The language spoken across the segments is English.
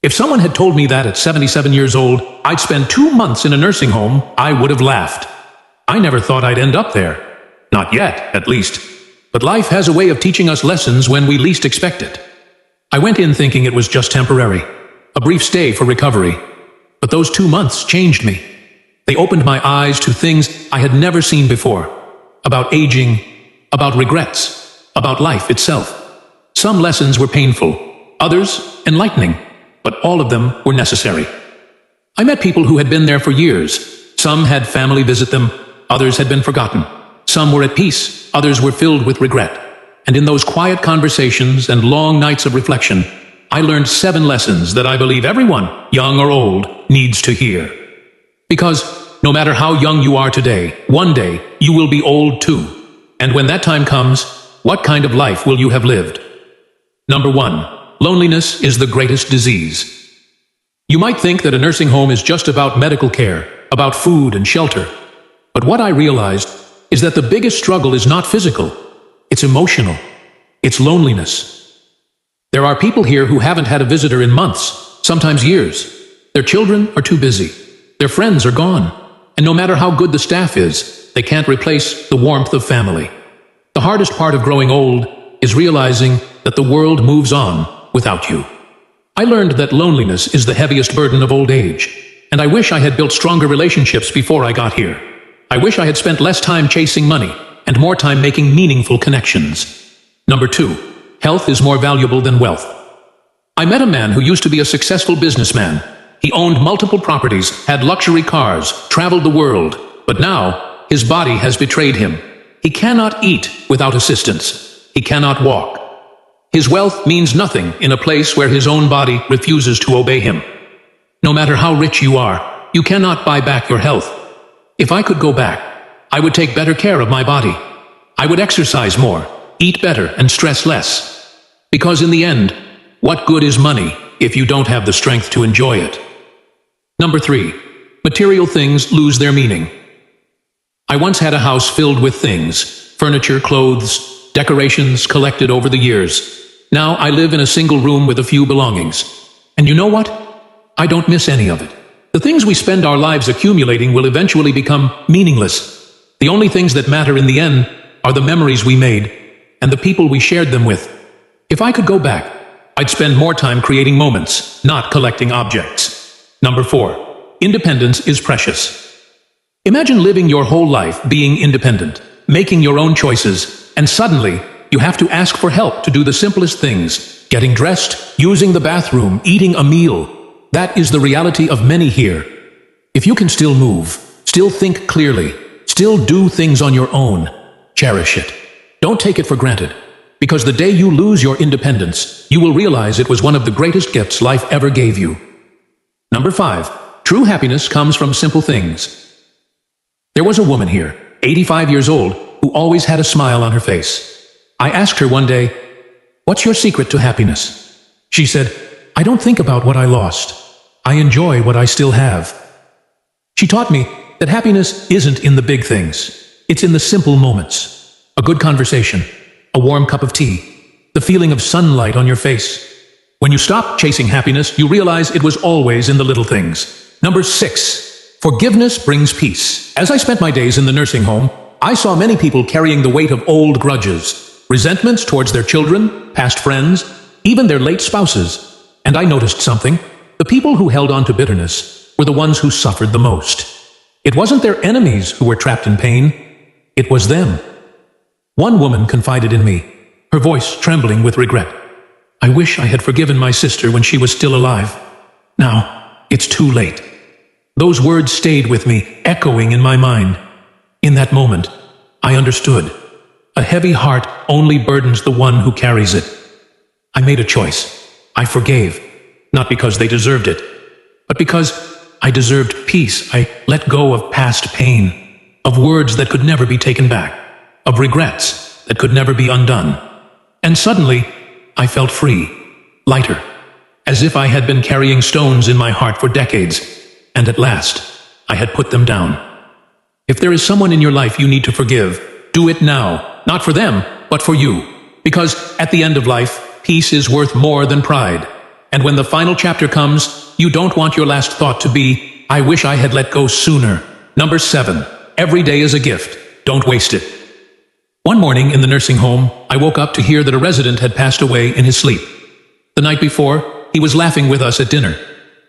If someone had told me that at 77 years old, I'd spend 2 months in a nursing home, I would have laughed. I never thought I'd end up there. Not yet, at least. But life has a way of teaching us lessons when we least expect it. I went in thinking it was just temporary, a brief stay for recovery. But those 2 months changed me. They opened my eyes to things I had never seen before. About aging, about regrets, about life itself. Some lessons were painful, others enlightening, but all of them were necessary. I met people who had been there for years. Some had family visit them, others had been forgotten. Some were at peace, others were filled with regret. And in those quiet conversations and long nights of reflection, I learned 7 lessons that I believe everyone, young or old, needs to hear. Because no matter how young you are today, one day you will be old too. And when that time comes, what kind of life will you have lived? Number 1. Loneliness is the greatest disease. You might think that a nursing home is just about medical care, about food and shelter. But what I realized is that the biggest struggle is not physical, it's emotional, it's loneliness. There are people here who haven't had a visitor in months, sometimes years. Their children are too busy, their friends are gone, and no matter how good the staff is, they can't replace the warmth of family. The hardest part of growing old is realizing that the world moves on without you. I learned that loneliness is the heaviest burden of old age, and I wish I had built stronger relationships before I got here. I wish I had spent less time chasing money and more time making meaningful connections. Number 2. Health is more valuable than wealth. I met a man who used to be a successful businessman. He owned multiple properties, had luxury cars, traveled the world, but now his body has betrayed him. He cannot eat without assistance. He cannot walk. His wealth means nothing in a place where his own body refuses to obey him. No matter how rich you are, you cannot buy back your health. If I could go back, I would take better care of my body. I would exercise more, eat better, and stress less. Because in the end, what good is money if you don't have the strength to enjoy it? Number 3. Material things lose their meaning. I once had a house filled with things, furniture, clothes, decorations collected over the years. Now I live in a single room with a few belongings. And you know what? I don't miss any of it. The things we spend our lives accumulating will eventually become meaningless. The only things that matter in the end are the memories we made and the people we shared them with. If I could go back, I'd spend more time creating moments, not collecting objects. Number 4. Independence is precious. Imagine living your whole life being independent, making your own choices, and suddenly you have to ask for help to do the simplest things, getting dressed, using the bathroom, eating a meal. That is the reality of many here. If you can still move, still think clearly, still do things on your own, cherish it. Don't take it for granted, because the day you lose your independence, you will realize it was one of the greatest gifts life ever gave you. Number 5. True happiness comes from simple things. There was a woman here, 85 years old, who always had a smile on her face. I asked her one day, "What's your secret to happiness?" She said, "I don't think about what I lost. I enjoy what I still have." She taught me that happiness isn't in the big things. It's in the simple moments. A good conversation, a warm cup of tea, the feeling of sunlight on your face. When you stop chasing happiness, you realize it was always in the little things. Number 6. Forgiveness brings peace. As I spent my days in the nursing home, I saw many people carrying the weight of old grudges, resentments towards their children, past friends, even their late spouses. And I noticed something. The people who held on to bitterness were the ones who suffered the most. It wasn't their enemies who were trapped in pain. It was them. One woman confided in me, her voice trembling with regret. "I wish I had forgiven my sister when she was still alive. Now, it's too late." Those words stayed with me, echoing in my mind. In that moment, I understood. A heavy heart only burdens the one who carries it. I made a choice. I forgave, not because they deserved it, but because I deserved peace. I let go of past pain, of words that could never be taken back, of regrets that could never be undone. And suddenly, I felt free, lighter, as if I had been carrying stones in my heart for decades, and at last, I had put them down. If there is someone in your life you need to forgive, do it now, not for them, but for you. Because at the end of life, peace is worth more than pride. And when the final chapter comes, you don't want your last thought to be, I wish I had let go sooner. Number 7. Every day is a gift. Don't waste it. One morning in the nursing home, I woke up to hear that a resident had passed away in his sleep. The night before, he was laughing with us at dinner,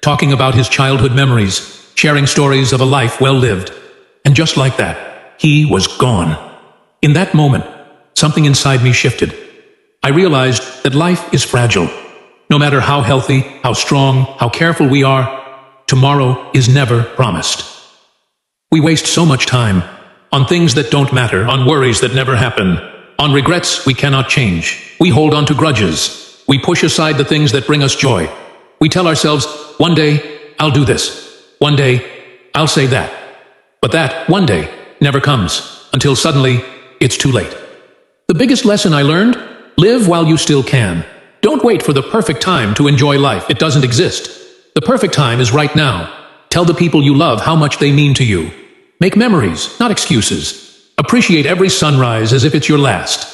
talking about his childhood memories, sharing stories of a life well lived. And just like that, he was gone. In that moment, something inside me shifted. I realized that life is fragile. No matter how healthy, how strong, how careful we are, tomorrow is never promised. We waste so much time on things that don't matter, on worries that never happen, on regrets we cannot change. We hold on to grudges. We push aside the things that bring us joy. We tell ourselves, one day, I'll do this. One day, I'll say that. But that one day never comes, until suddenly, it's too late. The biggest lesson I learned? Live while you still can. Don't wait for the perfect time to enjoy life. It doesn't exist. The perfect time is right now. Tell the people you love how much they mean to you. Make memories, not excuses. Appreciate every sunrise as if it's your last.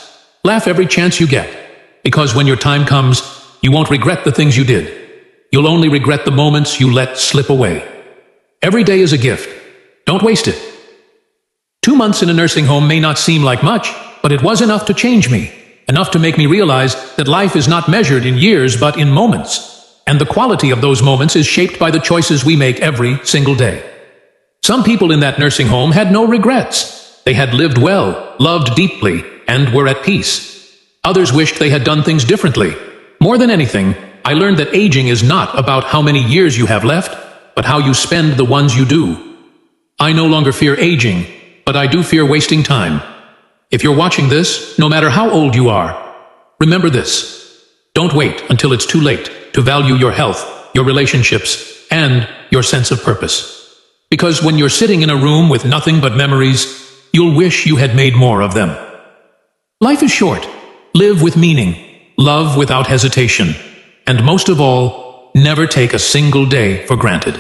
Laugh every chance you get. Because when your time comes, you won't regret the things you did. You'll only regret the moments you let slip away. Every day is a gift. Don't waste it. 2 months in a nursing home may not seem like much, but it was enough to change me. Enough to make me realize that life is not measured in years but in moments. And the quality of those moments is shaped by the choices we make every single day. Some people in that nursing home had no regrets. They had lived well, loved deeply, and were at peace. Others wished they had done things differently. More than anything, I learned that aging is not about how many years you have left, but how you spend the ones you do. I no longer fear aging, but I do fear wasting time. If you're watching this, no matter how old you are, remember this. Don't wait until it's too late to value your health, your relationships, and your sense of purpose. Because when you're sitting in a room with nothing but memories, you'll wish you had made more of them. Life is short. Live with meaning. Love without hesitation. And most of all, never take a single day for granted.